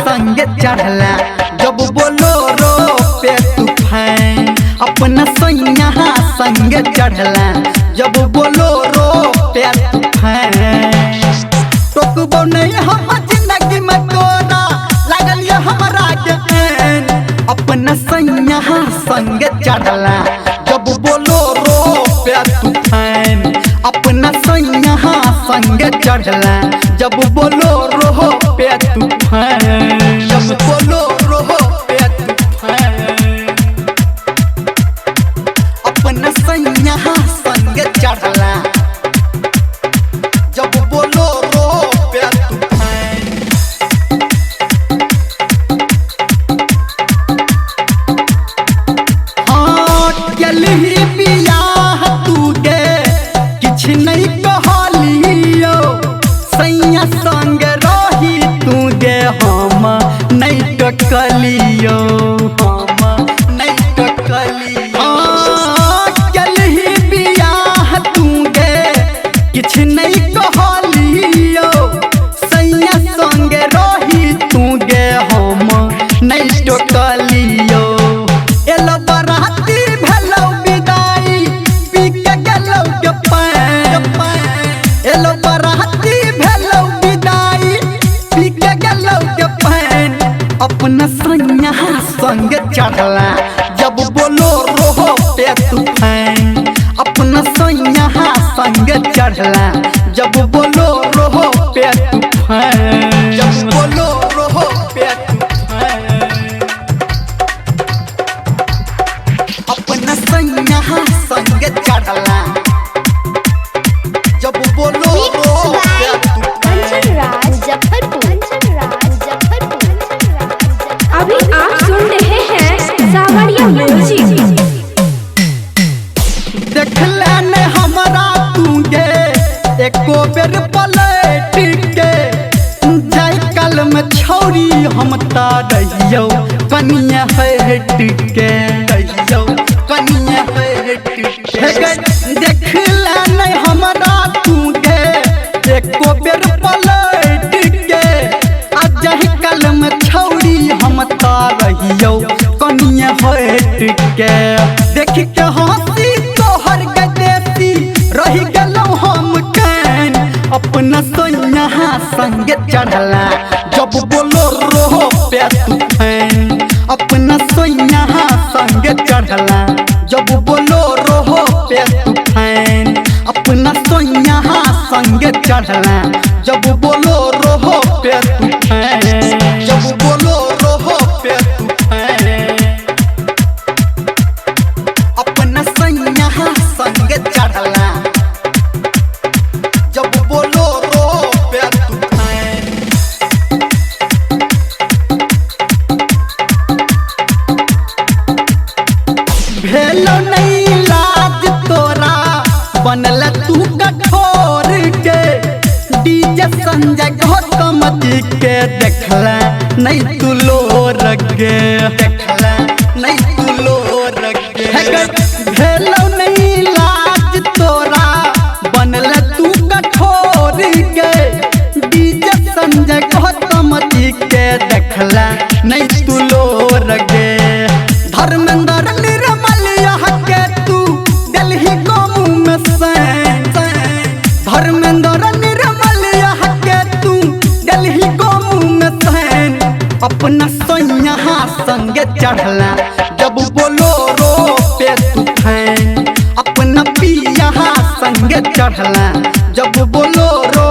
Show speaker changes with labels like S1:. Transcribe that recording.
S1: संग चढ़ला जब बोलोरो पे तूफान अपना सैया संग चढ़ला जब बोलोरो पे तूफान टोकबो नहीं हम जिंदगी में तोरा लागल ये हमरा ज्ञान अपना सैया संग चढ़ला जब बोलोरो पे तूफान अपना सैया संग चढ़ला जब बोलोरो पे तूफान जब बोलोरो पे तूफान अपना सैया संग चढ़ला जब बोलोरो पे तूफान हाँ चलही बियाह तू गे किछ नहीं कहलियो सैया संग रही तू गे हम नहीं टकलियो हम नहीं टकलियो चलही बियाह तू गे किछ नहीं कहलियो सैया संग रही तू गे हम नहीं टकलियो एलो बराती भेलो विदाई पी के गेलो के पान एलो बराती भेलो विदाई पी के गेलो के पान अपना सैया संग चढ़ला जब बोलोरो पे तूफान अपना सैया संग चढ़ला जब बोलोरो पे तूफान जब बोलोरो पे तूफान अपना सैया संग चढ़ला जब बोलोरो पे तूफान
S2: अभी आप सुन रहे हैं सावरिया म्यूजिक।
S1: देखला ने हमरा तू गे एको बेर पलट के जाय कल में छौरी हम ता रहियो कनिया हट के रहियो कनिया हट के देखला ने हमरा तू गे एको बेर पलट के आ जाय कल में छौरी हम ता रहियो कनिया हट के देख के हंसी तोहर के देसी रही गेलो हम कान अपना सैया संग चढ़ला जब बोलोरो पे तूफान अपना सैया संग चढ़ला जब बोलोरो पे तूफान अपना सैया संग चढ़ला जब बोलोरो पे तूफान जब बोलोरो पे तूफान अपना सैया संग चढ़ला जब बोलोरो पे तूफान भेलो नहीं लाज तोरा बनल तू कठोर के डीजे संजय गौतम जी के देखला नहीं तू लोर गे देखला नहीं तू लोर गे भेलो नहीं लाज तोरा बनल तू कठोर के डीजे संजय गौतम जी के देखला नहीं तू लोर गे धर्मेंद्र निर्मल यहाँ के तू दिल्ली गाँव में सैन धर्मेंद्र निर्मल यहाँ के तू दिल्ली गाँव में सैन अपना सैया संग चढ़ला जब बोलोरो पे तूफान अपना पिया संग चढ़ला जब बोलोरो